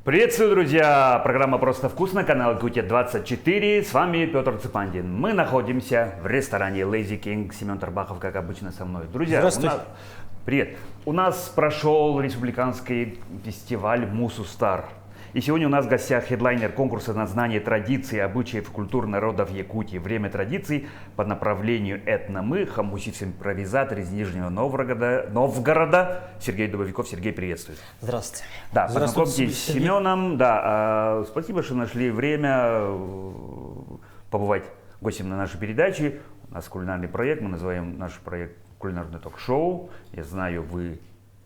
Приветствую, друзья! Программа «Просто вкусно», канал Якутия 24. С вами Петр Цыпандин. Мы находимся в ресторане Lazy King. Семен Тарбахов, как обычно, со мной. Друзья, Здравствуйте. Привет! У нас прошел республиканский фестиваль «Мусу Стар». И сегодня у нас в гостях хедлайнер конкурса на знание традиций, обычаев и культур народов Якутии. Время традиций по направлению этно-мы, хамусист импровизатор из Нижнего Новгорода Сергей Дубовиков. Сергей, приветствую. Здравствуйте. Да, Здравствуйте, познакомьтесь с Сергей. Семеном. Да, спасибо, что нашли время побывать гостем на нашей передаче. У нас кулинарный проект, мы называем наш проект кулинарное ток-шоу. Я знаю, вы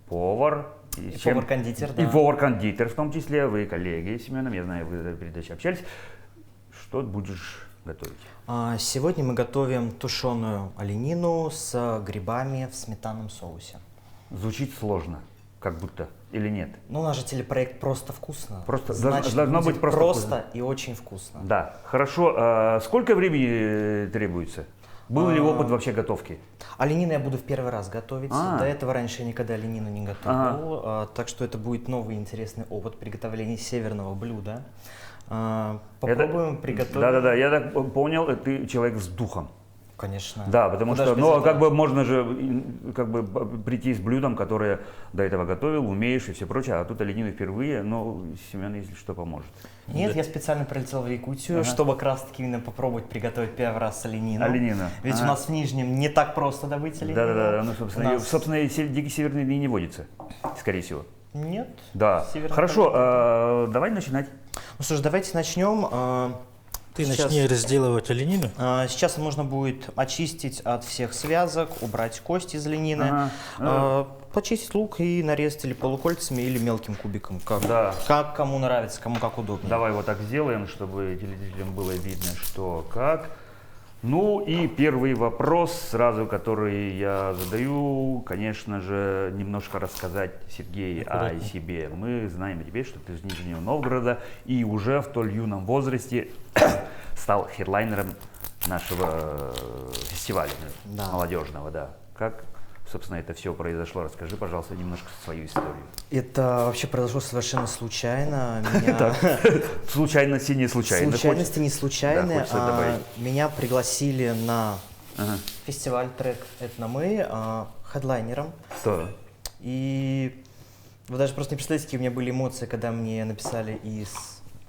повар. И повар-кондитер, да. И повар-кондитер в том числе. Вы коллеги с Семеном, я знаю, вы до передачи общались. Что будешь готовить? Сегодня мы готовим тушеную оленину с грибами в сметанном соусе. Звучит сложно, как будто, или нет? Ну, у нас же телепроект «Просто вкусно». Просто Значит, должно будет быть просто просто и очень вкусно. Да, хорошо. Сколько времени требуется? Был ли опыт вообще готовки? Оленину я буду в первый раз готовить. А. До этого раньше я никогда оленину не готовил. Так что это будет новый интересный опыт приготовления северного блюда. Попробуем приготовить. Да-да-да, я так понял, ты человек с духом. Конечно. Да, потому Куда что, ж без ну, этого? как бы можно же как бы прийти с блюдом, которое до этого готовил, умеешь и все прочее, а тут оленину впервые, но Семен, если что, поможет. Нет, я специально прилетел в Якутию, чтобы как раз таки именно попробовать приготовить первый раз оленину. Оленину. Ведь Ага. у нас в Нижнем не так просто добыть оленину. Да-да-да, ну, У собственно, нас- собственно, и дикий северный не водится, скорее всего. Нет. Да, Северный хорошо, давай начинать. Ну что ж, давайте начнем. Ты Сейчас- начни разделывать оленину. Сейчас можно будет очистить от всех связок, убрать кости из оленины, Ага. почистить лук и нарезать или полукольцами, или мелким кубиком. Да. Как кому нравится, кому как удобнее. Давай вот так сделаем, чтобы телезрителям было видно, что как. Ну и первый вопрос сразу, который я задаю, конечно же, немножко рассказать, Сергей, о себе. Мы знаем теперь, что ты из Нижнего Новгорода и уже в столь юном возрасте стал хедлайнером нашего фестиваля Да. молодежного. Да. Как, собственно, это все произошло? Расскажи, пожалуйста, немножко свою историю. Это вообще произошло совершенно случайно. Меня... Случайности не случайно. Случайности не Да, случайные. хочется добавить. Меня пригласили на Ага. фестиваль трек «Этно-мы» хедлайнером. Да. И вы даже просто не представляете, какие у меня были эмоции, когда мне написали из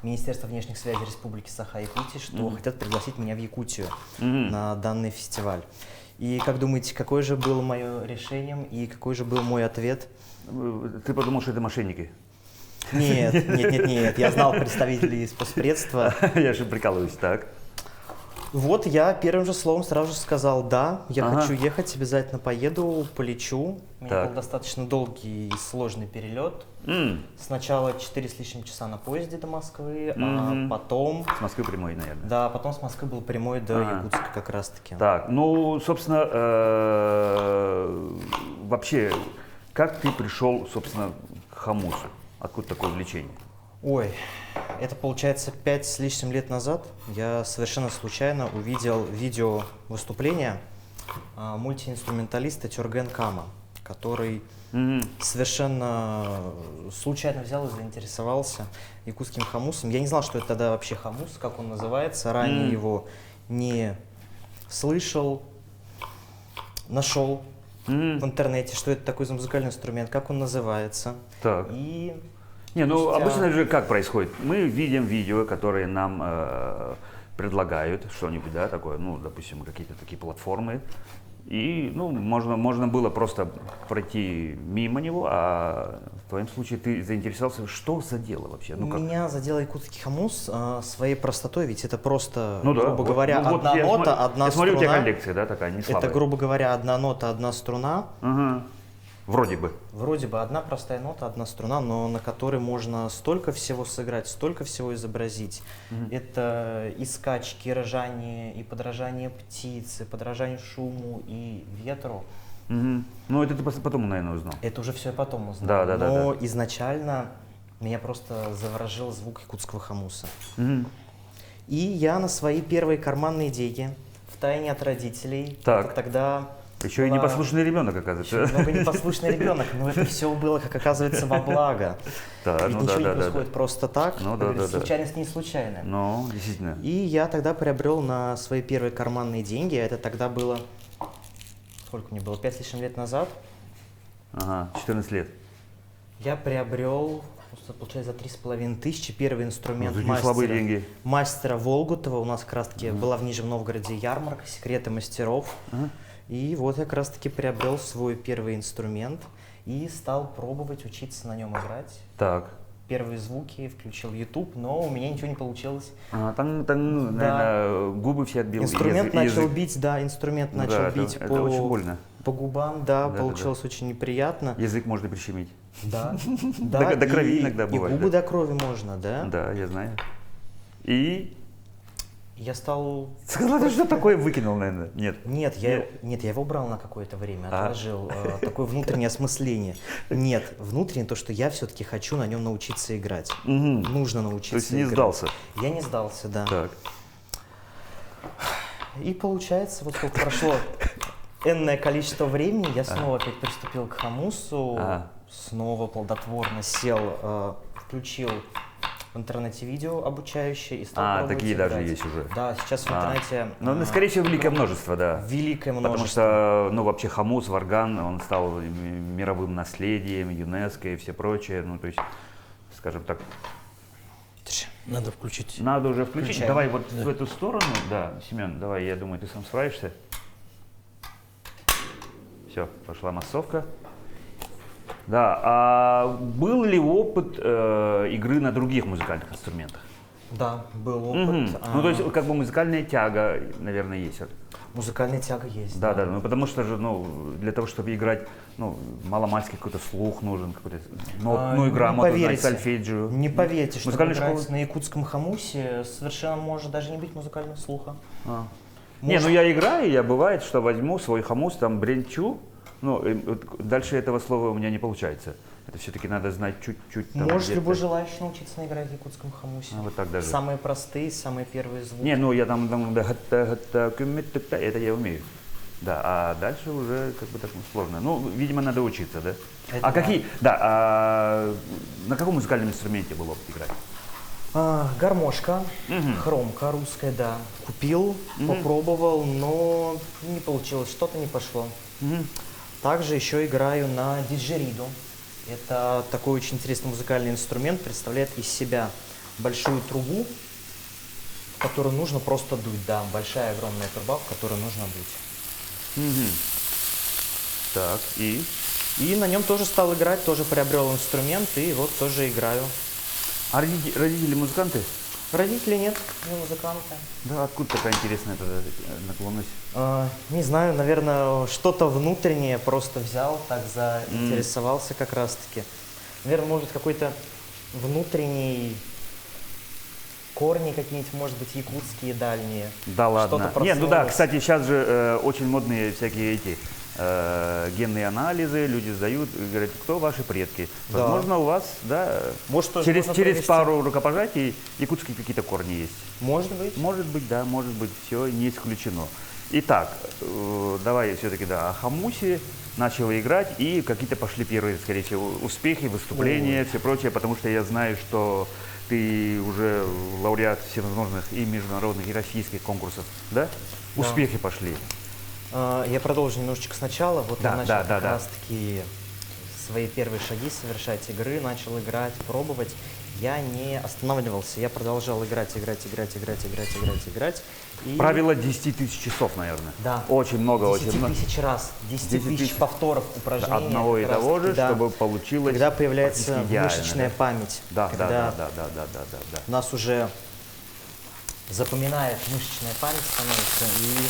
Министерства внешних связей Республики Саха-Якутия, что хотят пригласить меня в Якутию на данный фестиваль. И как думаете, какое же было мое решение и какой же был мой ответ? Ты подумал, что это мошенники? Нет, я знал представителей из спецсредства. Я же прикалываюсь, так. Вот я первым же словом сразу же сказал: да, я Ага. хочу ехать, обязательно поеду, полечу. У меня Так. был достаточно долгий и сложный перелет. Сначала 4 с лишним часа на поезде до Москвы, а потом, С Москвы прямой, наверное. да, потом с Москвы был прямой до Ага. Якутска как раз таки. Так, ну, собственно, вообще, как ты пришел, собственно, к хамусу? Откуда такое увлечение? Ой, это получается 5 с лишним лет назад. Я совершенно случайно увидел видео выступления мультиинструменталиста Тюрген Кама, который совершенно случайно взял и заинтересовался якутским хамусом. Я не знал, что это тогда вообще хамус, как он называется. Ранее его не слышал, нашел в интернете, что это такой за музыкальный инструмент, как он называется. Так. И Не, ну, спустя- обычно же как происходит? Мы видим видео, которые нам предлагают что-нибудь, да, такое, ну, допустим, какие-то такие платформы. И, ну, можно было просто пройти мимо него, а в твоем случае ты заинтересовался, что за дело вообще? Ну, как? Меня задел якутский хамус своей простотой, ведь это просто, Ну да, грубо вот, говоря, ну, вот одна я нота, смотрю- одна я смотрю, у тебя струна. коллекция, да, такая, не слабая. Это, грубо говоря, одна нота, одна струна. Ага. Вроде бы. Вроде бы одна простая нота, одна струна, но на которой можно столько всего сыграть, столько всего изобразить. Это и скачки, и ржание, и подражание птице, подражание шуму и ветру. Мгм. Ну, это ты потом, наверное, узнал. Это уже все я потом узнал. Да. Но изначально меня просто заворожил звук якутского хамуса. Мгм. И я на свои первые карманные деньги, втайне от родителей, Так. это тогда Еще и была непослушный ребенок, очень оказывается. много непослушный ребенок, но это все было, как оказывается, во благо. Да, Ведь ну ничего да, не да, да, происходит да. просто так, Ну как да, говорится, да, да. случайность не случайная. Ну, действительно. И я тогда приобрел на свои первые карманные деньги, а это тогда было, сколько мне было, 5 с лишним лет назад, Ага, 14 лет. я приобрел, получается, за 3,5 тысячи первый инструмент Ну, такие слабые деньги. мастера Волгутова. У нас как раз таки была в Нижнем Новгороде ярмарка «Секреты мастеров». Ага. И вот я как раз таки приобрел свой первый инструмент и стал пробовать учиться на нем играть. Так. Первые звуки включил YouTube, но у меня ничего не получилось. Ага, там, ну, наверное, губы все отбил. Инструмент язык- начал язык. бить, да, инструмент Ну начал да, бить это очень больно. по губам, да, Да, получилось очень неприятно. Язык можно прищемить. Да, До крови иногда и бывает, губы да. до крови можно, да. Да, я знаю. И Я стал... сказал, ты что такое выкинул, наверное? Нет. Нет, я его брал на какое-то время, А. отложил. Такое внутреннее осмысление. Нет, внутреннее то, что я все-таки хочу на нем научиться играть. Мгм. Нужно научиться То есть не играть. сдался. Я не сдался, да. Так. И получается, вот сколько прошло энное количество времени, я снова опять приступил к хамусу, Ага. снова плодотворно сел, включил в интернете видео обучающие и стал пробовать такие играть. даже есть уже. Да, сейчас в интернете Ну, скорее всего, великое множество, да. великое Потому множество. что, ну, вообще хамус, варган, он стал мировым наследием, ЮНЕСКО и все прочее. Ну, то есть, скажем так, Надо включить. надо уже включить. Включаем. Давай вот в эту сторону, да, Семен, давай, я думаю, ты сам справишься. Все, пошла массовка. Да, а был ли опыт игры на других музыкальных инструментах? Да, был опыт. Мгм. Ну, то есть, как бы музыкальная тяга, наверное, есть. Музыкальная тяга есть. Да, да, ну потому что же, ну, для того, чтобы играть, ну, маломальский какой-то слух нужен, какой-то, ну, Не грамоту, знать поверите. сольфеджио. Не поверьте, что Музыкальная играть школа? на якутском хамусе совершенно может даже не быть музыкального слуха. Не, Может- ну я играю, я бывает, что возьму свой хамус, там бренчу, ну, вот дальше этого слова у меня не получается. Это все-таки надо знать чуть-чуть. там Может где-то. любой желающий научиться играть в якутском хамусе. Вот так даже. Самые простые, самые первые звуки. Не, ну я там, это я умею. Да, а дальше уже как бы так сложно. Ну, видимо, надо учиться, да? Это А да. какие, да, а на каком музыкальном инструменте было опыт играть? Гармошка, хромка русская, да. Купил, попробовал, но не получилось, что-то не пошло. Также еще играю на диджериду. Это такой очень интересный музыкальный инструмент, представляет из себя большую трубу, в которую нужно просто дуть. Да, большая огромная труба, в которую нужно дуть. Так, и? И на нем тоже стал играть, тоже приобрел инструмент, и вот тоже играю. А родители музыканты? Родителей нет, не музыканты. Да, откуда такая интересная эта наклонность? Не знаю, наверное, что-то внутреннее просто взял, так заинтересовался как раз-таки. Наверное, может какой-то внутренний корни какие-нибудь, может быть, якутские дальние. Да ладно. Что-то Нет, ну да, проснулось. кстати, сейчас же очень модные всякие эти генные анализы, люди сдают, говорят, кто ваши предки. Да. Возможно, у вас, да, Может, тоже через можно провести. пару рукопожатий якутские какие-то корни есть. Может быть. Может быть, да, может быть, все не исключено. Итак, давай все-таки, да, о хамусе начал играть, и какие-то пошли первые, скорее всего, успехи, выступления, все прочее, потому что я знаю, что ты уже лауреат всевозможных и международных, и российских конкурсов, да? Да. Успехи пошли. Я продолжу немножечко сначала. Вот Да, я начал да, да, как да. раз-таки свои первые шаги совершать игры, начал играть, пробовать. Я не останавливался, я продолжал играть. И... Правило 10 тысяч часов, наверное. Да. Очень много, 10 очень много. тысяч раз, 10 10 тысяч тысяч повторов упражнений. Одного и как раз того таки, же, да. чтобы получилось Когда появляется практически идеально, мышечная да. память. Да, когда да. у нас уже запоминает мышечная память становится, и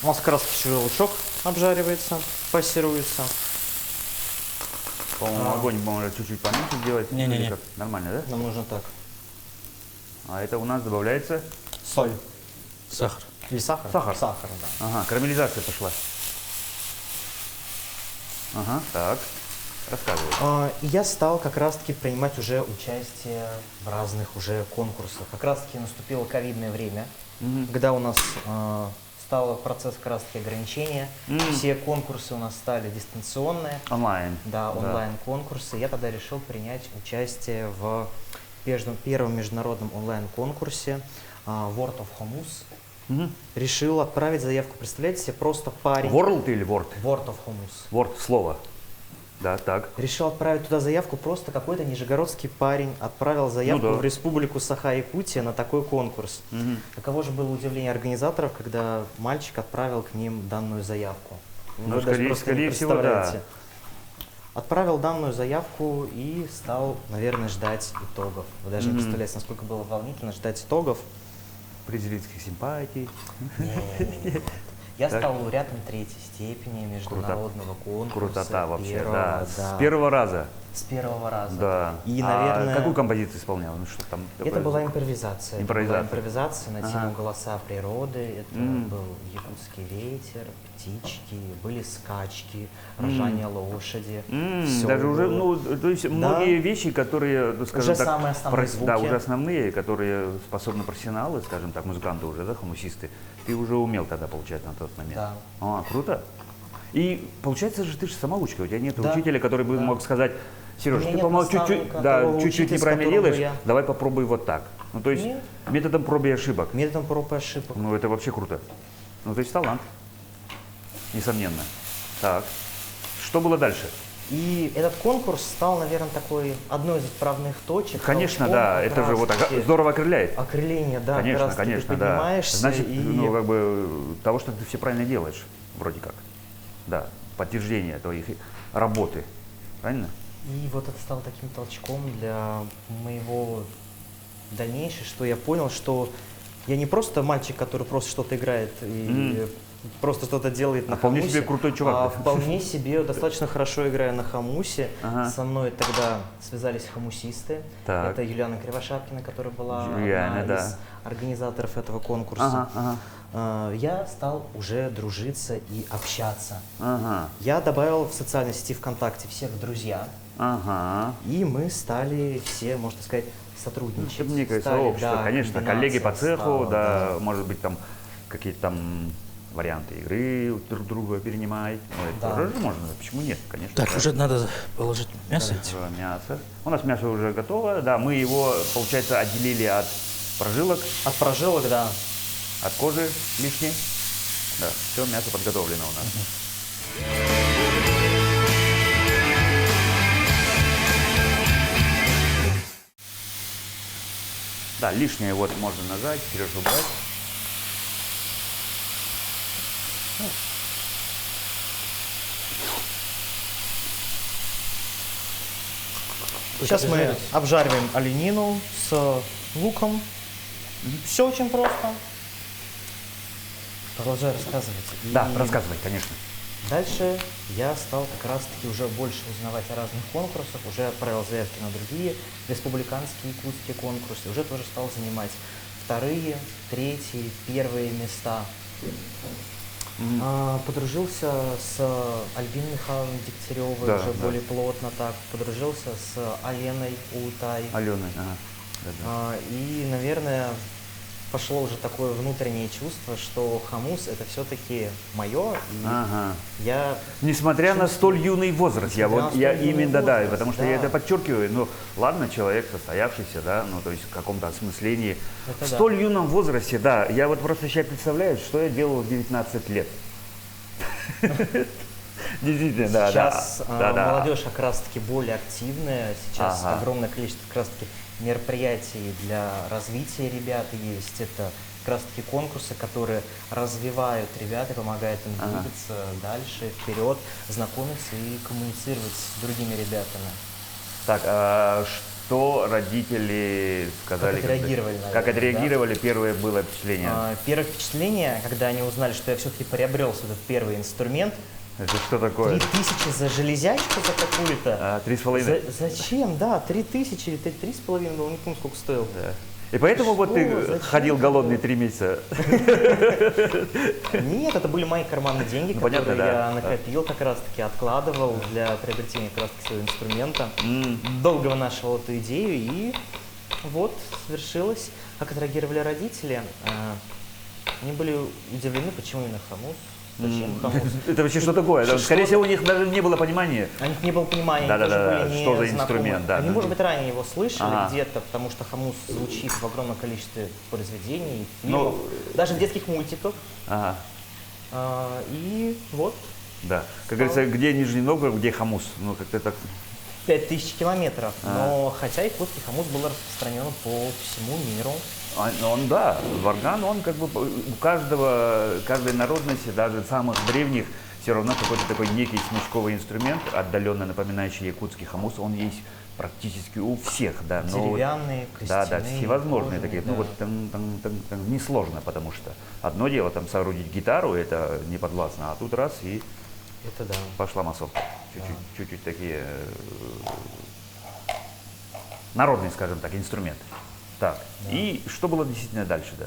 у нас как раз шелушок обжаривается, пассируется. По-моему, огонь может чуть-чуть поменьше сделать. Не-не-не. Или как? Нормально, да? Нам нужно так. А это у нас добавляется? Соль. Сахар. Или сахар? Сахар. Сахар, да. Ага, карамелизация пошла. Ага, так. Рассказывай. И я стал как раз-таки принимать уже участие в разных уже конкурсах. Как раз-таки наступило ковидное время, когда у нас стал процесс как раз-таки ограничения. Все конкурсы у нас стали дистанционные. Онлайн. Да, онлайн-конкурсы. Я тогда решил принять участие в первом международном онлайн-конкурсе World of Hummus. Решил отправить заявку. Представляете себе, просто парень. World или Word? World of Hummus. Word, слово. Да, так. Решил отправить туда заявку, просто какой-то нижегородский парень отправил заявку в республику Саха-Якутия на такой конкурс. Каково же было удивление организаторов, когда мальчик отправил к ним данную заявку. Ну, скорее всего, да. Отправил данную заявку и стал, наверное, ждать итогов. Вы даже не представляете, насколько было волнительно ждать итогов. При зрительских симпатий. Нет. Я стал лауреатом 3-й степени международного конкурса. Крутота вообще, да. С первого раза. С первого раза. Да. И, наверное... какую композицию исполнял? Ну, что там Это была импровизация. Импровизация. Это была импровизация на тему «Голоса природы». Это был якутский ветер, птички, были скачки, ржание лошади. Всё даже уже, было. то есть многие вещи, которые, ну, скажем Уже так, самые основные звуки. Да, уже основные, которые способны профессионалы, скажем так, музыканты уже, да, хомусисты, ты уже умел тогда получать на тот момент. Да. Круто. И получается же, ты же самоучка, у тебя нет Да. учителя, который бы мог сказать: Сереж, ты, по-моему, чуть-чуть учителя, неправильно с которого делаешь, я- давай попробуй вот так. Ну, то есть Нет. методом проб и ошибок. Методом проб и ошибок. Ну, это вообще круто. Ну, то есть талант. Несомненно. Так. Что было дальше? И этот конкурс стал, наверное, такой одной из отправных точек. Конечно, толчком да, как это же вот раз-таки здорово окрыляет. окрыление, да, Конечно, как раз таки конечно, да. поднимаешься Значит, и... ну, как бы, того, что ты все правильно делаешь, вроде как. Да, подтверждение твоих работы. Правильно? И вот это стало таким толчком для моего дальнейшего, что я понял, что я не просто мальчик, который просто что-то играет и просто что-то делает на вполне хомусе, себе крутой чувак. а вполне себе достаточно хорошо играю на хомусе. Ага. Со мной тогда связались хомусисты. Так. Это Юлиана Кривошапкина, которая была Юлиана, одна да. из организаторов этого конкурса. Я стал уже дружиться и общаться. Я добавил в социальной сети ВКонтакте всех в друзья. И мы стали все, можно сказать, сотрудничать. Это некое Стали, сообщество, да, конечно, комбинация коллеги по цеху, стала, да, может быть, там какие-то там варианты игры друг друга перенимать. Ну, это Да. тоже можно, почему нет, конечно. Так, да. уже надо положить мясо. Мясо. У нас мясо уже готово, да, мы его, получается, отделили от прожилок, От прожилок, да. от кожи лишней. Да, все, мясо подготовлено у нас. Да, лишнее вот можно нажать, Сережа убрать. Сейчас мы обжариваем оленину с луком. Все очень просто. Продолжаю рассказывать. Да, И рассказывай, конечно. Дальше я стал как раз-таки уже больше узнавать о разных конкурсах, уже отправил заявки на другие республиканские якутские конкурсы, уже тоже стал занимать вторые, третьи, первые места. Подружился с Альбиной Михайловной Дегтяревой Да, уже да. более плотно так, подружился с Аленой Ултай. Аленой, ага. Да-да. И, наверное, пошло уже такое внутреннее чувство, что хомус это все-таки мое, и Ага. я Несмотря на столь юный возраст, я Несмотря вот, на я столь юный именно, да, возраст, потому что да. я это подчеркиваю, ну, ладно, человек состоявшийся, да, ну, то есть в каком-то осмыслении. Это В да. столь юном возрасте, да, я вот просто сейчас представляю, что я делал в 19 лет. Действительно, да, сейчас да, да. молодежь как раз-таки более активная, сейчас Ага. огромное количество как раз-таки мероприятий для развития ребят есть, это как раз-таки конкурсы, которые развивают ребят и помогают им двигаться дальше, вперед, знакомиться и коммуницировать с другими ребятами. Так, а что родители сказали? Как отреагировали, Как наверное, отреагировали, первое было впечатление? Первое впечатление, когда они узнали, что я все-таки приобрел этот первый инструмент, Это что такое? 3000 за железячку за какую-то. 3,5. Зачем? Да, 3000 или 3,5 было, не помню, сколько стоил. Да. И поэтому вот ты Зачем ходил такое? голодный 3 месяца. Нет, это были мои карманные деньги, Ну, которые понятно, да. я накопил, как раз-таки откладывал для приобретения как раз-таки своего инструмента. Долго вынашивал эту идею, и вот свершилось. Как отреагировали родители? Они были удивлены, почему именно хамус, зачем хамус. Это вообще что такое? Что- Скорее что- всего, у них даже не было понимания. У них не было понимания, они Да-да-да, тоже были не что за знакомы. инструмент, да. Они, может быть, ранее его слышали Ага. где-то, потому что хамус звучит в огромном количестве произведений, Ну, фильмов, даже в детских мультиках. Ага, И вот, да. Как говорится, где Нижний Новгород, где хамус. Ну, как-то так. 5000 километров. Но хотя якутский хамус был распространен по всему миру. Он, да, варган, он как бы у каждой народности, даже самых древних, все равно какой-то такой некий смычковый инструмент, отдаленно напоминающий якутский хамус, он есть практически у всех, да. Но вот- Деревянные, да, костяные, всевозможные кожаные, такие. да. Ну вот несложно, потому что одно дело там соорудить гитару, это не подвластно, а тут раз и Это да. пошла массовка. Чуть-чуть такие народные, скажем так, инструменты. Так, и что было действительно дальше, да?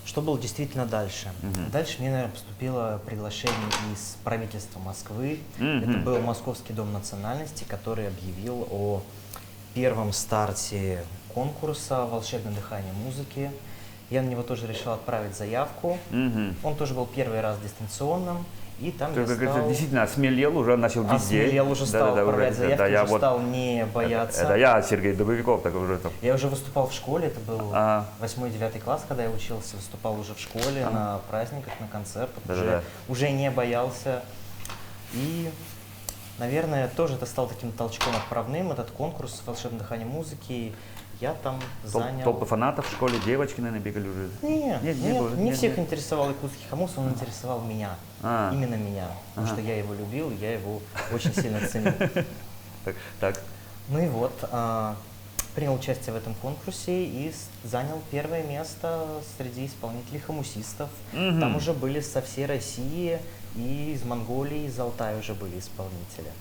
Что было действительно дальше? Дальше мне, наверное, поступило приглашение из правительства Москвы. Это был Московский дом национальности, который объявил о первом старте конкурса «Волшебное дыхание музыки». Я на него тоже решил отправить заявку. Он тоже был первый раз дистанционным. И там я Как говорится, стал... действительно осмелел, уже начал везде. Осмелел, уже стал отправлять заявки, да, я уже вот- стал не бояться. Это я, Сергей Дубовиков, так уже там. Я уже выступал в школе, это был Ага. 8-9 класс, когда я учился, выступал уже в школе, на праздниках, на концертах, Да-да-да. уже не боялся. И, наверное, тоже это стало таким толчком отправным, этот конкурс «Волшебное дыхание музыки». Я там занял... Толпы фанатов в школе, девочки, наверное, бегали уже. Нет, не было, не нет, всех нет. интересовал якутский хамус, он интересовал меня. А. Именно меня. Потому что я его любил, я его очень сильно ценил. Так. Ну и вот, принял участие в этом конкурсе и занял первое место среди исполнителей хамусистов. Там уже были со всей России, и из Монголии, из Алтая уже были исполнители.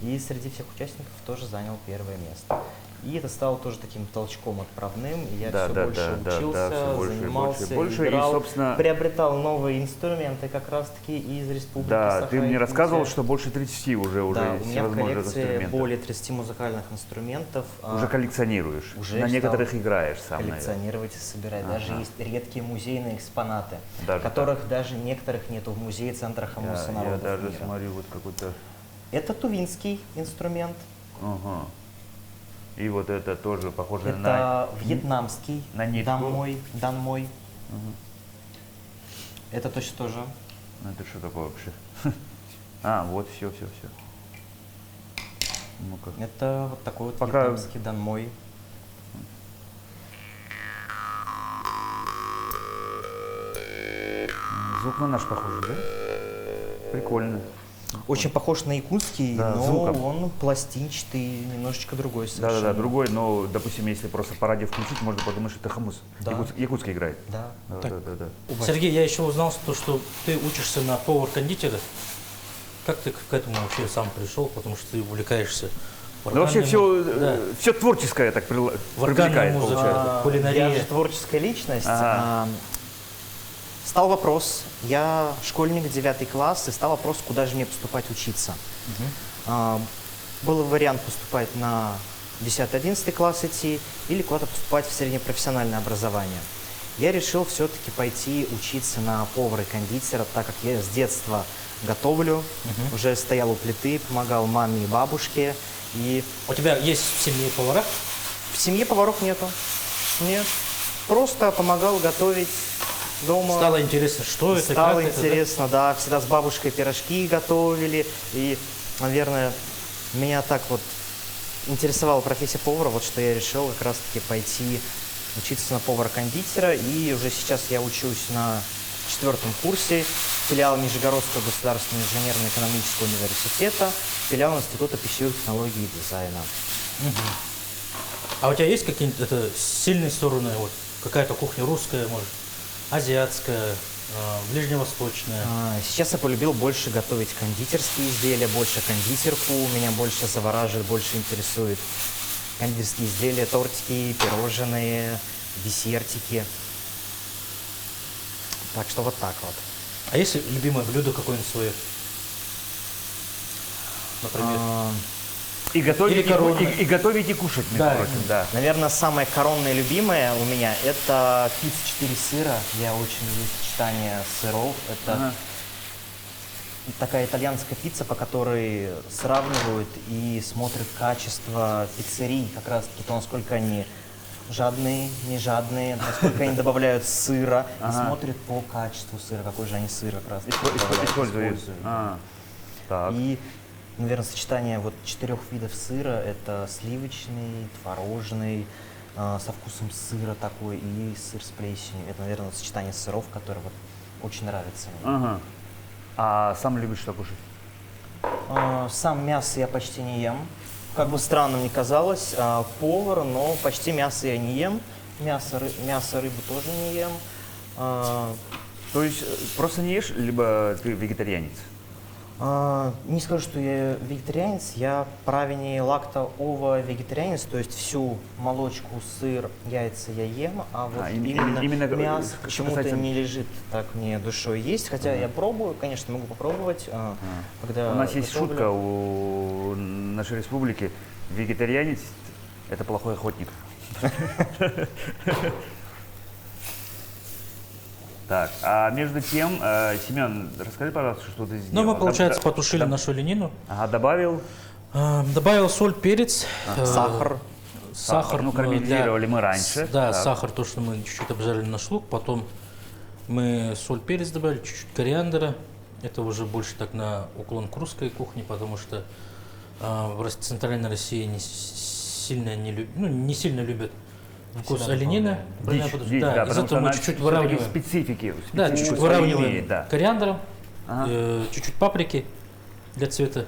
И среди всех участников тоже занял первое место. И это стало тоже таким толчком отправным, и я Да, все да, больше да, учился, да, всё больше и занимался, больше, и, играл, собственно- приобретал новые инструменты как раз-таки из республики Да, ты мне Саха-Якутия. рассказывал, что больше 30 уже Да, у есть меня в всевозможных коллекции инструментов. более 30 музыкальных инструментов. Уже коллекционируешь. уже На стал некоторых играешь сам, наверное. коллекционировать и собирать. Даже есть редкие музейные экспонаты, Даже которых даже некоторых нету в музее Центра Хамуса Я народов даже мира. смотрю, вот какой-то... Это тувинский инструмент, Ага. И вот это тоже похоже это на... вьетнамский на нитку. данмой. Это точно тоже. Ну, это что такое вообще? А, вот, все. Ну-ка. Это вот такой вот Пока- вьетнамский данмой. Звук на наш похож, да? Прикольно. Очень похож на якутский, Да, но звуком. он пластинчатый, немножечко другой совершенно. Да-да-да, другой, но, допустим, если просто по радио включить, можно подумать, что это хамус. Да. Якутский играет. Да. Да. Сергей, я еще узнал, что ты учишься на повар-кондитера. Как ты к этому вообще сам пришел? Потому что ты увлекаешься Ну, вообще все, да. все творческое так Вокальная привлекает, музыка. получается. Кулинария. Я же творческая личность. Ага. Стал вопрос, я школьник 9 класс, и стал вопрос, куда же мне поступать учиться. Был вариант поступать на 10-11 класс идти или куда-то поступать в среднепрофессиональное образование. Я решил все-таки пойти учиться на повара и кондитера, так как я с детства готовлю, уже стоял у плиты, помогал маме и бабушке. И У тебя есть в семье повара? в семье поваров нету. Нет. Просто помогал готовить дома. Стало интересно, что это, Стало как это, да? интересно, да? Всегда с бабушкой пирожки готовили. И, наверное, меня так вот интересовала профессия повара, вот что я решил как раз-таки пойти учиться на повара-кондитера. И уже сейчас я учусь на 4-м курсе филиала Нижегородского государственного инженерно-экономического университета, филиал Института пищевых технологий и дизайна. А у тебя есть какие-то сильные стороны? Вот, какая-то кухня русская, может, азиатская, ближневосточная? Сейчас я полюбил больше готовить кондитерские изделия, больше кондитерку. Меня больше завораживает, больше интересует кондитерские изделия, тортики, пирожные, десертики. Так что вот так вот. А есть любимое блюдо какое-нибудь свое? Например? И готовить, Или коронная. и готовить, и кушать, между Да. прочим, да. Наверное, самое коронное любимое у меня это пицца 4 сыра. Я очень люблю сочетание сыров. Это Ага. такая итальянская пицца, по которой сравнивают и смотрят качество пиццерий, как раз таки то, насколько они жадные, не жадные, насколько они добавляют сыра, и Ага. смотрят по качеству сыра, какой же они сыр как раз таки Используют. используют. А, так. И, наверное, сочетание вот 4 видов сыра — это сливочный, творожный, со вкусом сыра такой, и сыр с плесенью. Это, наверное, сочетание сыров, которое вот очень нравится мне. Ага. А сам любишь что кушать? Сам мясо я почти не ем. Как бы странно мне казалось, повар, но почти мясо я не ем. Мясо, рыбу тоже не ем. То есть просто не ешь, либо ты вегетарианец? Не скажу, что я вегетарианец, я правильнее лакто-ово-вегетарианец, то есть всю молочку, сыр, яйца я ем, а вот именно мясо что почему-то касается- не лежит так мне душой есть, хотя я пробую, конечно, могу попробовать, когда У нас есть готовлю. шутка у нашей республики: вегетарианец – это плохой охотник. Так, а между тем, Семен, расскажи, пожалуйста, что ты сделал. Ну, мы, получается, Там- потушили нашу ленину. Ага, добавил Добавил соль, перец. Сахар. Сахар. Ну, карамелизировали мы раньше. Да, Так. сахар, то, что мы чуть-чуть обжарили наш лук. Потом мы соль, перец добавили, чуть-чуть кориандра. Это уже больше так на уклон к русской кухне, потому что в Центральной России не сильно любят вкус всегда оленины. Дичь, Правильно, дичь, да, да, из потому что этого мы она чуть-чуть всё-таки выравниваем. специфики Да, специфику чуть-чуть свою выравниваем имеет, да. кориандром, Ага. чуть-чуть паприки для цвета.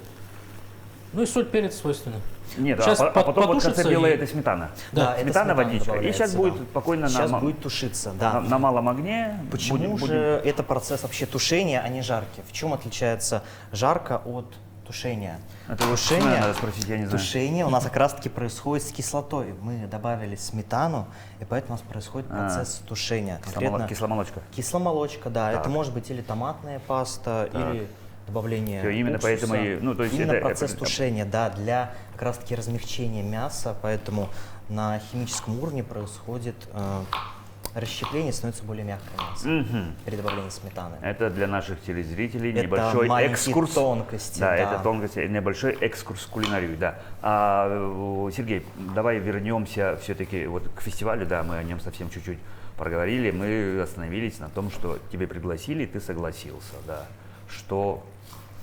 Ну и соль, перец свойственно. Нет, Сейчас а потом вот в конце потушится белая и- это сметана. Да, это Сметана, водичка. И добавляется, сейчас да. будет спокойно Сейчас на, будет тушиться, да. на малом огне. Почему будем- же это процесс вообще тушения, а не жарки? В чем отличается жарка от тушения? Это вот Тушение- Семена надо спросить, я не знаю. Тушение у нас как раз таки происходит с кислотой. Мы добавили сметану, и поэтому у нас происходит процесс тушения. Конкретно Кисломолочка. кисломолочка, да. Так. Это может быть или томатная паста, или добавление Всё, именно уксуса. поэтому и- ну, то есть Именно это- процесс это- тушения, да, для как раз таки размягчения мяса, поэтому на химическом уровне происходит расщепление, становится более мягкое мясо Мгм. при добавлении сметаны. Это для наших телезрителей Это небольшой маленькие экскурс. тонкости, Да, да. это тонкости, небольшой экскурс в кулинарию, да. Сергей, давай вернемся все-таки вот к фестивалю, да, мы о нем совсем чуть-чуть проговорили, мы остановились на том, что тебе пригласили, ты согласился, да. Что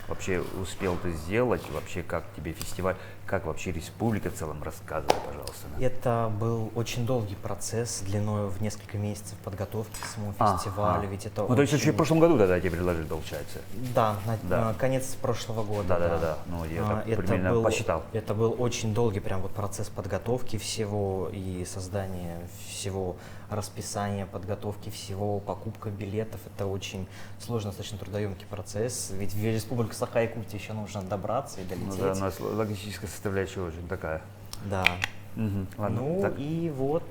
вообще успел ты сделать, вообще как тебе фестиваль, как вообще республика в целом, рассказывай, пожалуйста. Да. Это был очень долгий процесс, длиной в несколько месяцев подготовки к самому Ага. фестивалю, ведь это Ну, то есть еще в очень- прошлом году тогда тебе предложили, получается. Да, Да. конец прошлого года. Да. Ну, я так примерно посчитал. Это был очень долгий прям вот процесс подготовки всего и создания всего расписания подготовки всего, покупка билетов. Это очень сложный, достаточно трудоемкий процесс. Ведь в Республику Саха-Якутия еще нужно добраться и Ну долететь. да, у нас логистическая составляющая очень такая. Да. Мгм. Ладно, Ну так. и вот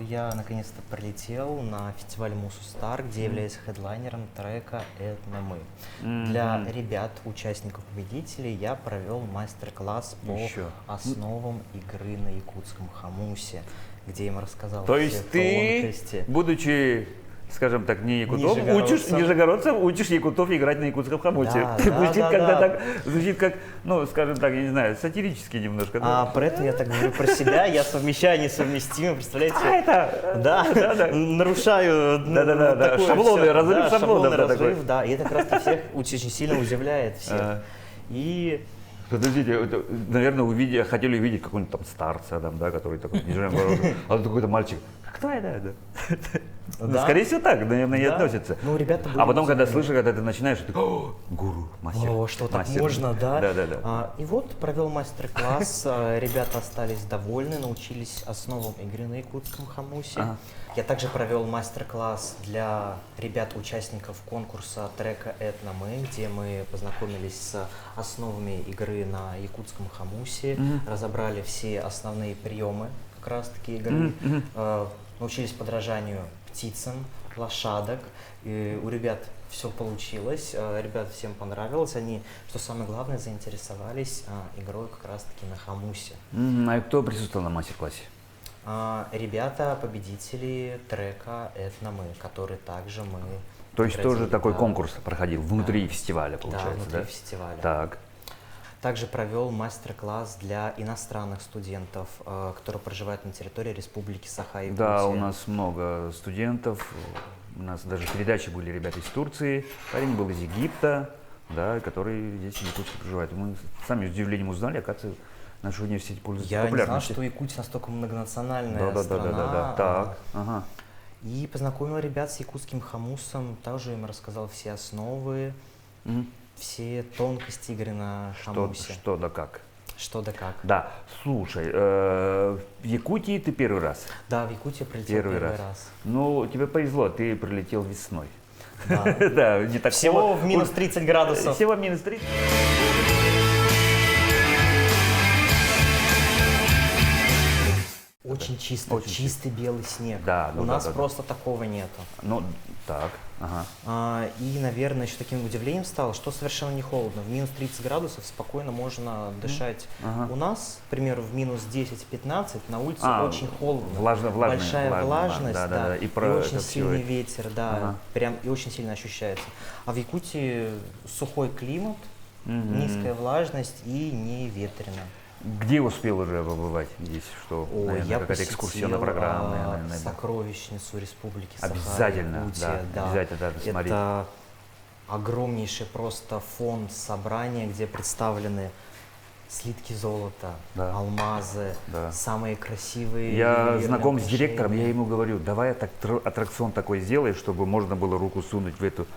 я наконец-то прилетел на фестиваль Мусу Стар, где являюсь хедлайнером трека «Это мы». Для ребят, участников, победителей я провел мастер-класс по Еще. основам игры на якутском хамусе, где им рассказал То все есть ты, тонкости. будучи, скажем так, не якутов, Нижегородцем. учишь нижегородцев, учишь якутов играть на якутском хомуте. Да, да, звучит да, как-то да. так, звучит как, ну, скажем так, я не знаю, сатирически немножко. да? При этом я так говорю про себя, я совмещаю несовместимое, представляете? это... Да, нарушаю Да-да-да, такое шаблоны, всё. разрыв Да, шаблонов, да, разрыв, такой. да, и это как раз всех очень сильно удивляет всех. Ага. И Подождите, наверное, хотели увидеть какого-нибудь там старца, там, да, который такой, не знаю, а тут какой-то мальчик. Кто это? Да. Ну, Да. скорее всего, так, наверное, и Да. относится. Ну, ребята были А потом, когда удивлены. слышишь, когда ты начинаешь, ты «О, гуру, мастер. О, что так мастер». можно, да? Да. И вот провел мастер-класс, ребята остались довольны, научились основам игры на якутском хамусе. Ага. Я также провел мастер-класс для ребят-участников конкурса трека «Этно мы», где мы познакомились с основами игры на якутском хамусе, разобрали все основные приемы как раз-таки игры, научились подражанию птицам, лошадок. И у ребят все получилось, ребят всем понравилось, они, что самое главное, заинтересовались игрой как раз-таки на хомусе. А кто присутствовал на мастер-классе? Ребята, победители трека «Это мы», который также мы То есть тоже наградили, такой да. конкурс проходил внутри фестиваля, Да, получается, внутри да? фестиваля. Так. Также провел мастер-класс для иностранных студентов, которые проживают на территории Республики Саха-Якутия. Да, у нас много студентов. У нас даже передачи были ребята из Турции. Парень был из Египта, да, который здесь в Якутске проживает. Мы сами с удивлением узнали, оказывается, наш университет пользуется Я не знал, популярностью. что Якутия настолько многонациональная Да. страна. Так, ага. И познакомил ребят с якутским хомусом, также им рассказал все основы, Мгм. все тонкости игры на хомусе. Что да как. Что да как. Да, слушай, в Якутии ты первый раз. Да, в Якутию прилетел Первый первый раз. раз. Ну, тебе повезло, ты прилетел весной. Да. Да, не такого. Всего в минус 30 градусов. Всего в минус 30. Очень чисто, Очень чистый белый снег. Да, ну У да, нас да, да. просто такого нету. Ну, так, ага. И, наверное, еще таким удивлением стало, что совершенно не холодно. В минус 30 градусов спокойно можно дышать. Ага. У нас, к примеру, в минус 10-15 на улице очень холодно. влажная, Большая влажность, да, и про очень это всё сильный это. ветер, да, Ага. прям и очень сильно ощущается. А в Якутии сухой климат, низкая влажность и не ветрено. Где успел уже побывать здесь? Что, наверное, Я какая-то экскурсионная программа, наверное, да. сокровищницу Республики Обязательно, Саха-Якутия, да, обязательно надо смотреть. Это огромнейший просто фонд собрания, где представлены слитки золота, Да. алмазы, Да. самые красивые. Я ювелирные знаком с директором, я украшения. ему говорю, давай аттракцион такой сделай, чтобы можно было руку сунуть в эту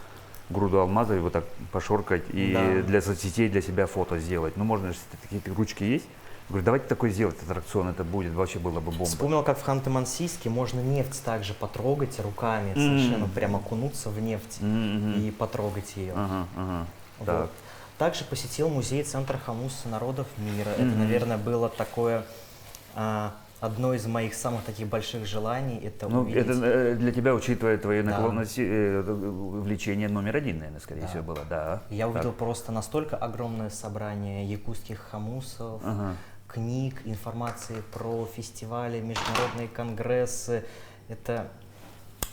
груду алмазов и вот так пошоркать и Да. для соцсетей для себя фото сделать. Ну, можно же, какие-то ручки есть. Говорю, давайте такой сделать аттракцион, это будет, вообще было бы бомба. Вспомнил, как в Ханты-Мансийске можно нефть также потрогать руками, совершенно прям окунуться в нефть и потрогать ее. Ага. Вот. Так. Также посетил музей Центра Хомуса народов мира. Это, наверное, было такое одно из моих самых таких больших желаний. Это Ну, увидеть. это для тебя, учитывая твои Да. наклонности, влечение номер один, наверное, скорее Да. всего, было. Да. Я увидел Так. просто настолько огромное собрание якутских хомусов, Ага. книг, информации про фестивали, международные конгрессы. Это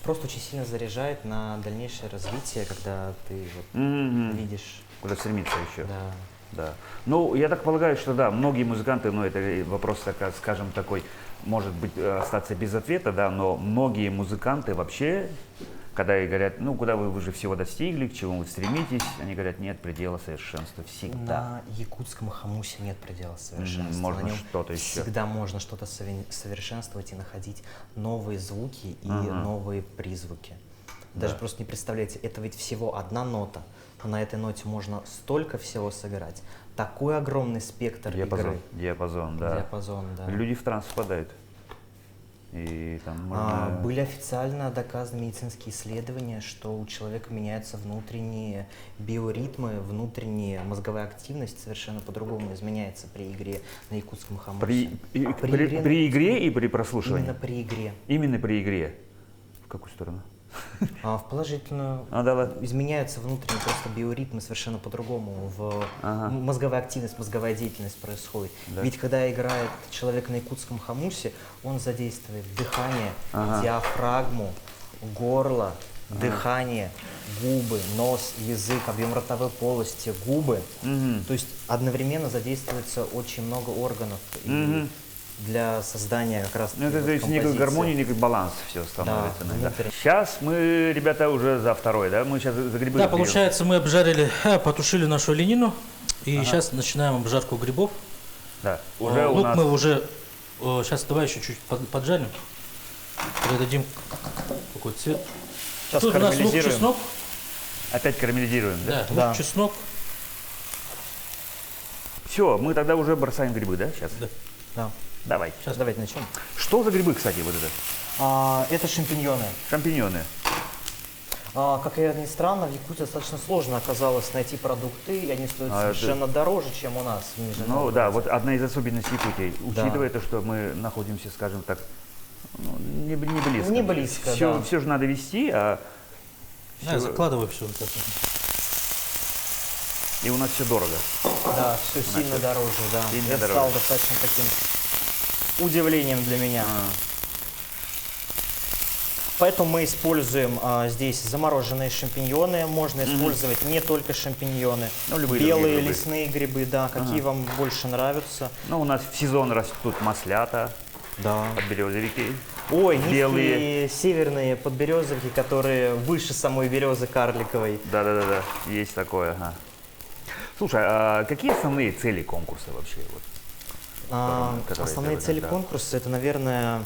просто очень сильно заряжает на дальнейшее развитие, когда ты вот Мгм. видишь. Куда стремиться еще. Да. Да. Ну, я так полагаю, что да, многие музыканты, ну, это вопрос, скажем, такой, может быть, остаться без ответа, да, но многие музыканты вообще, когда и говорят, ну, куда вы же всего достигли, к чему вы стремитесь, они говорят, нет предела совершенства всегда. На якутском хомусе нет предела совершенства. Можно На нем что-то еще. всегда можно что-то совершенствовать и находить новые звуки и новые призвуки. Даже Да. просто не представляете, это ведь всего одна нота, но на этой ноте можно столько всего сыграть. Такой огромный спектр игры. Диапазон, да. Диапазон, да. Люди в транс впадают. И там можно... Были официально доказаны медицинские исследования, что у человека меняются внутренние биоритмы, внутренняя мозговая активность совершенно по-другому изменяется при игре на якутском хомусе. При игре и при прослушивании? Именно при игре. Именно при игре. В какую сторону? В положительную. Да ладно. Изменяются внутренние просто биоритмы совершенно по-другому. Мозговая активность, мозговая деятельность происходит. Да. Ведь когда играет человек на якутском хомусе, он задействует дыхание, диафрагму, горло, дыхание, губы, нос, язык, объем ротовой полости, губы. То есть одновременно задействуется очень много органов. И для создания как раз Ну, это то есть некую гармонию, некий баланс все становится. Да, иногда. внутренне. Сейчас мы, ребята, уже за второй, да? Мы сейчас за грибы Да, берем. получается, мы обжарили, потушили нашу оленину. И сейчас начинаем обжарку грибов. Да, уже у Лук нас... мы уже, сейчас давай еще чуть поджарим. Придадим такой цвет. Сейчас Тут у нас лук, карамелизируем. чеснок. Опять карамелизируем, да? Да, Да. лук, чеснок. Все, мы тогда уже бросаем грибы, да, сейчас? Да. Да. Давай. Сейчас давайте начнем. Что за грибы, кстати, вот это? Это шампиньоны. Шампиньоны. Как и ни странно, в Якутии достаточно сложно оказалось найти продукты, и они стоят совершенно дороже, чем у нас в Нижнем Ну Новгороде. да, вот одна из особенностей Якутии. Да. Учитывая то, что мы находимся, скажем так, не близко. Не близко, все, да. все же надо вести, а Да, закладывай все. И у нас все дорого. Да, все сильно дороже, да. Сильно Это дороже. стало достаточно таким удивлением для меня. Поэтому мы используем здесь замороженные шампиньоны. Можно использовать не только шампиньоны. Ну, любые другие белые грибы. лесные грибы, да, какие вам больше нравятся. Ну, у нас в сезон растут маслята, Да. подберезовики. Ой, Белые. низкие северные подберезовики, которые выше самой березы карликовой. Да, есть такое. Ага. Слушай, а какие основные цели конкурса вообще? Вот, которые Основные ты цели да. конкурса — это, наверное,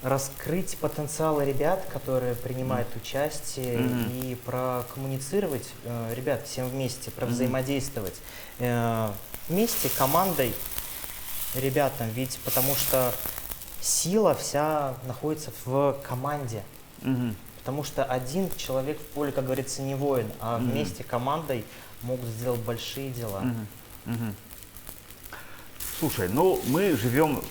раскрыть потенциалы ребят, которые принимают участие, и прокоммуницировать ребят всем вместе, провзаимодействовать вместе, командой, ребятам, ведь потому что сила вся находится в команде. Мгм. Потому что один человек в поле, как говорится, не воин, а вместе командой могут сделать большие дела. Мгм. Слушай, ну мы живем,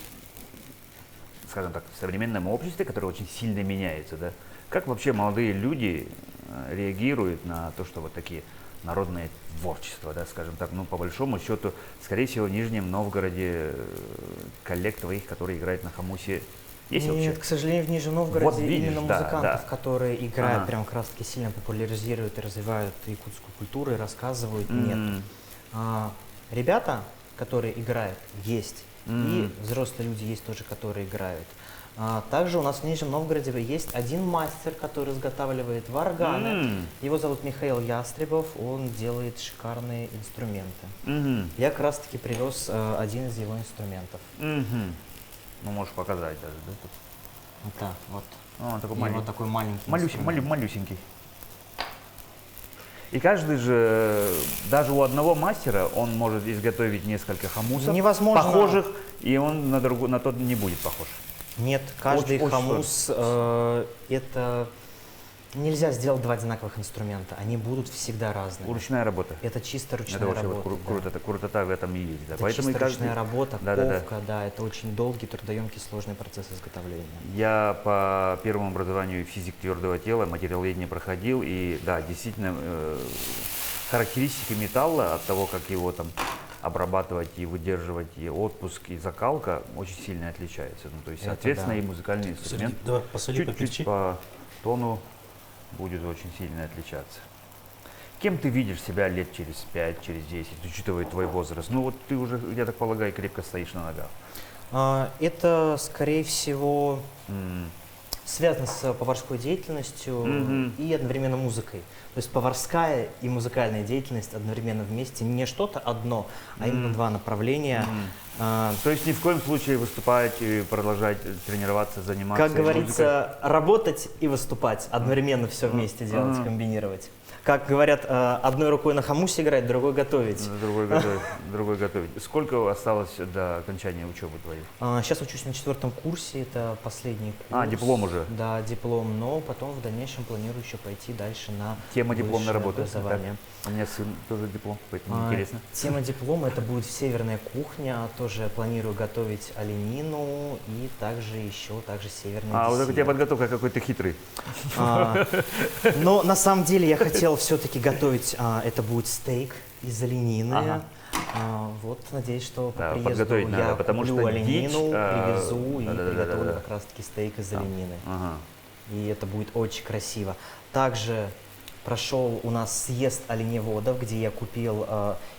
скажем так, в современном обществе, которое очень сильно меняется, да? Как вообще молодые люди реагируют на то, что вот такие народные творчества, да, скажем так, ну по большому счету, скорее всего, в Нижнем Новгороде коллег твоих, которые играют на хамусе, есть вообще? Нет, к сожалению, в Нижнем Новгороде Вот видишь, именно да, музыкантов, да. которые играют, Ага. прям как раз таки сильно популяризируют и развивают якутскую культуру и рассказывают, нет. Ребята, которые играют, есть. И взрослые люди есть тоже, которые играют. Также у нас в Нижнем Новгороде есть один мастер, который изготавливает варганы. Его зовут Михаил Ястребов, он делает шикарные инструменты. Мгм. Я как раз таки привез один из его инструментов. Мгм. Ну, можешь показать даже, да? тут? Вот так вот. О, такой Его такой маленький инструмент. малюсенький. И каждый же, даже у одного мастера, он может изготовить несколько хамусов, Невозможно. похожих, и он на тот не будет похож. Нет, каждый Очень хамус это нельзя сделать два одинаковых инструмента. Они будут всегда разные. Ручная работа. Это чисто ручная Это вообще работа. вот да. круто, это крутота в этом и есть. Да. Это Поэтому и чисто каждый... ручная работа, Да. ковка, да, это очень долгий, трудоемкий, сложный процесс изготовления. Я по первому образованию физик твердого тела, материаловедение проходил, и да, действительно, характеристики металла от того, как его там обрабатывать и выдерживать, и отпуск, и закалка очень сильно отличается. Ну, то есть, Это соответственно, да. и музыкальный инструмент Давай, посоли, чуть-чуть поперчи. по тону будет очень сильно отличаться. Кем ты видишь себя лет через 5, через 10, учитывая твой возраст? Ну вот ты уже, я так полагаю, крепко стоишь на ногах. Это, скорее всего, М. связано с поварской деятельностью и одновременно музыкой. То есть поварская и музыкальная деятельность одновременно вместе, не что-то одно, а именно два направления. То есть ни в коем случае выступать и продолжать тренироваться, заниматься Как музыкой? говорится, работать и выступать, одновременно все вместе делать, комбинировать. Как говорят, одной рукой на хамусе играть, другой готовить. Другой готовить. Сколько осталось до окончания учебы твоей? Сейчас учусь на 4 курсе, это последний курс. Диплом уже? Да, диплом, но потом в дальнейшем планирую еще пойти дальше на Тема дипломной высшее работы? образование. Так. У меня сын тоже диплом, поэтому интересно. Тема диплома — это будет северная кухня, тоже планирую готовить оленину и также северный Вот так у тебя десерт. подготовка какой то хитрый. Но на самом деле я хотел все-таки готовить, это будет стейк из оленины. Ага. Вот, надеюсь, что по Да, приезду подготовить я надо, потому куплю что оленину, дичь, привезу и да-да-да-да-да. приготовлю как раз-таки стейк из оленины. Ага. И это будет очень красиво. Также прошел у нас съезд оленеводов, где я купил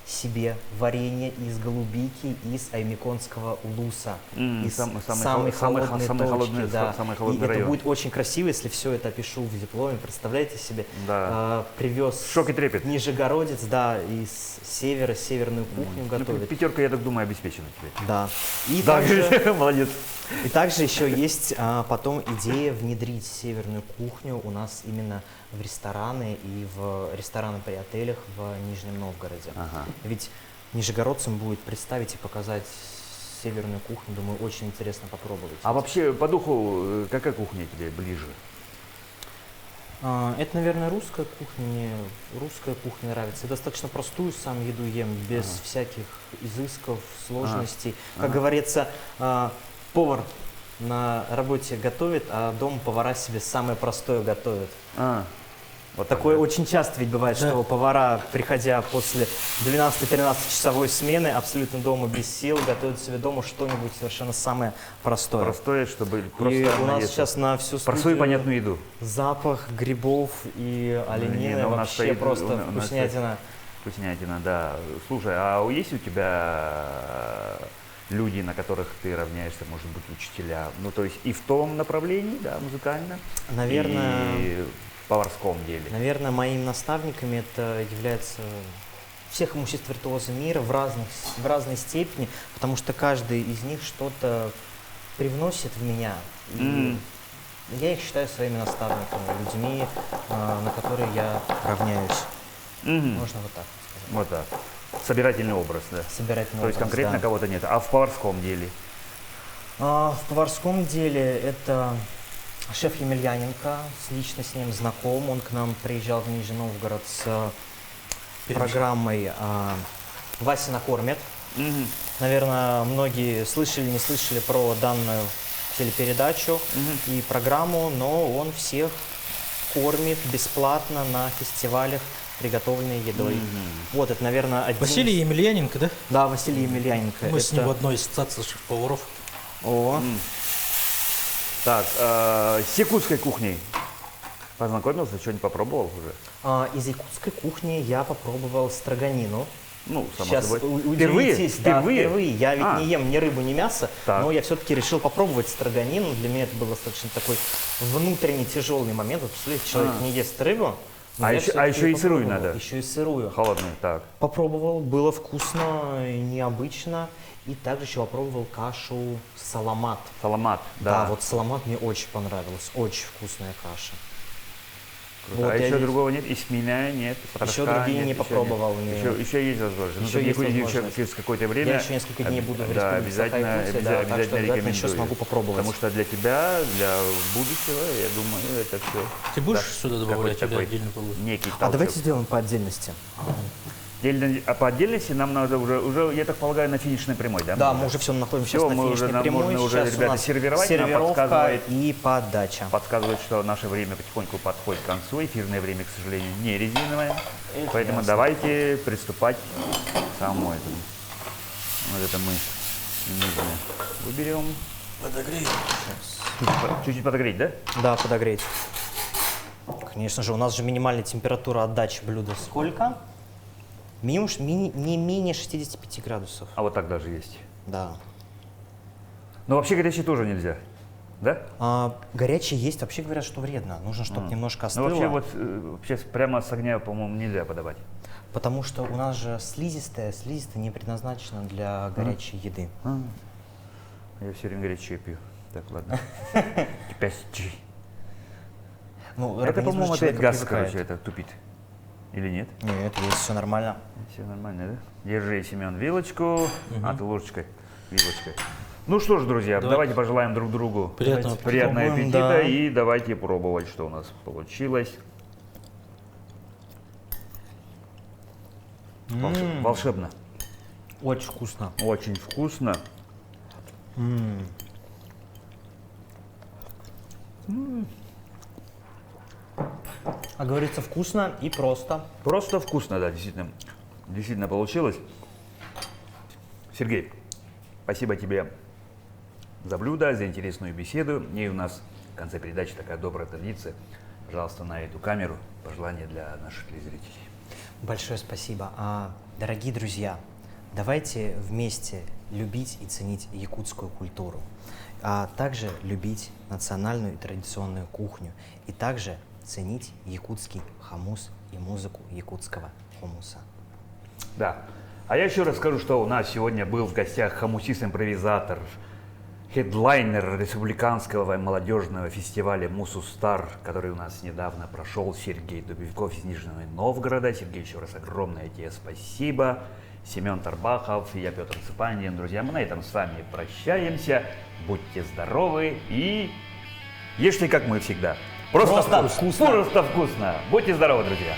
себе варенье из голубики из Аймеконского улуса. Из самой холодной точки, да. самый И холодный это район. будет очень красиво, если все это опишу в дипломе. Представляете себе? Да. Привез Шок и трепет. нижегородец, да, из севера, северную кухню готовит. Пятерка, я так думаю, обеспечена тебе. Да. И Да, также молодец. и также еще есть потом идея внедрить северную кухню у нас именно в рестораны и в рестораны при отелях в Нижнем Новгороде. Ага. Ведь нижегородцам будет представить и показать северную кухню, думаю, очень интересно попробовать. А вообще, по духу, какая кухня тебе ближе? Это, наверное, русская кухня. Мне русская кухня нравится. Я достаточно простую сам еду ем, без всяких изысков, сложностей. Как говорится, повар на работе готовит, а дома повара себе самое простое готовят. Вот так, Такое да? очень часто ведь бывает, что повара, приходя после 12-13 часовой смены, абсолютно дома без сил, готовят себе дома что-нибудь совершенно самое простое. Простое, чтобы просто И у нас наесться. сейчас на всю Простую и студию понятную еду. запах грибов и оленины, ну, у нас вообще стоит- просто у нас вкуснятина. Вкуснятина, да. Слушай, а есть у тебя люди, на которых ты равняешься, может быть, учителя? Ну, то есть и в том направлении, да, музыкально, Наверное, и в поварском деле. наверное, моими наставниками это является все хомусисты-виртуозы мира в разной степени, потому что каждый из них что-то привносит в меня. И я их считаю своими наставниками, людьми, на которые я равняюсь. Мгм. Можно вот так сказать. Вот так. Собирательный образ, да. Собирательный То есть образ, конкретно да. кого-то нет. А в поварском деле? В поварском деле это шеф Емельяненко, лично с ним знаком. Он к нам приезжал в Нижний Новгород с программой «Вася накормит». Мгм. Наверное, многие слышали, не слышали про данную телепередачу и программу, но он всех кормит бесплатно на фестивалях приготовленной едой. Вот это, наверное, один... Василий Емельяненко, да? Да, Василий Емельяненко. Мы с ним Это- в одной из ассоциаций шеф-поваров. О, Так, с якутской кухней познакомился, что-нибудь попробовал уже? Из якутской кухни я попробовал строганину. Ну, само Сейчас собой. удивитесь, да, Впервые? впервые. Я ведь не ем ни рыбу, ни мясо, Так. но я все-таки решил попробовать строганину. Для меня это был достаточно такой внутренний тяжелый момент. Вот, представляете, человек не ест рыбу. но А я еще- всё-таки еще и сырую попробовал. надо? Еще и сырую. Холодный, так. Попробовал, было вкусно, и необычно. И также еще попробовал кашу саламат. Саламат, Да, да. вот саламат мне очень понравилось. Очень вкусная каша. Круто. вот а я еще весь- другого нет? И смеля нет? Еще порошка другие нет, не еще попробовал, нет. не. Еще есть возможность. Еще Ну, есть еще возможность. через какое-то время. Я еще несколько дней буду в да, Республике обязательно, Саха-Якутия, да, так что обязательно обязательно еще рекомендую. смогу попробовать. Потому что для тебя, для будущего, я думаю, это все. Ты будешь сюда добавлять или отдельно положишь? Некий А толчок. давайте сделаем по отдельности. А по отдельности нам надо уже, я так полагаю, на финишной прямой, да? Да, мы уже все находимся Всё, сейчас на мы уже финишной нам прямой. можно уже, Сейчас у ребята, нас сервировать, нам сервировка подсказывает. и подача. Подсказывает, что наше время потихоньку подходит к концу. Эфирное время, к сожалению, не резиновое. Это Поэтому ясно. давайте приступать к самому этому. Вот это мы немного выберем. Подогрей. Чуть-чуть подогреть, да? Да, подогреть. Конечно же, у нас же минимальная температура отдачи блюда сколько? Не менее 65 градусов. А вот так даже есть. Да. Но вообще горячий тоже нельзя. Да? Горячий есть, вообще говорят, что вредно. Нужно, чтобы немножко Ну остыло. вообще вот вообще прямо с огня, по-моему, нельзя подавать. Потому что у нас же слизистая не предназначена для горячей еды. Я все время горячее пью. Так, ладно. Кипящий. Ну, Это, организм по-моему, же опять человека газ, привыкает. короче, это тупит. Или нет? Нет, есть все нормально. Все нормально, да? Держи, Семен, вилочку, а ты ложечкой, вилочкой. Ну что ж, друзья, давайте пожелаем друг другу Приятного приятного попробуем, аппетита да. и давайте пробовать, что у нас получилось. Волшебно. Очень вкусно. Очень вкусно. А говорится, вкусно и просто. Просто вкусно, да, действительно. Действительно получилось. Сергей, спасибо тебе за блюдо, за интересную беседу. И у нас в конце передачи такая добрая традиция. Пожалуйста, на эту камеру пожелания для наших телезрителей. Большое спасибо. Дорогие друзья, давайте вместе любить и ценить якутскую культуру, а также любить национальную и традиционную кухню, и также ценить якутский хумус и музыку якутского хумуса. Да. А я еще раз скажу, что у нас сегодня был в гостях хомусист-импровизатор, хедлайнер республиканского молодежного фестиваля «Мусустар», который у нас недавно прошел, Сергей Дубовиков из Нижнего Новгорода. Сергей, еще раз огромное тебе спасибо. Семен Тарбахов, я Петр Цыпанин. Друзья, мы на этом с вами прощаемся. Будьте здоровы и ешьте, как мы всегда. Просто вкусно. Просто вкусно. Будьте здоровы, друзья.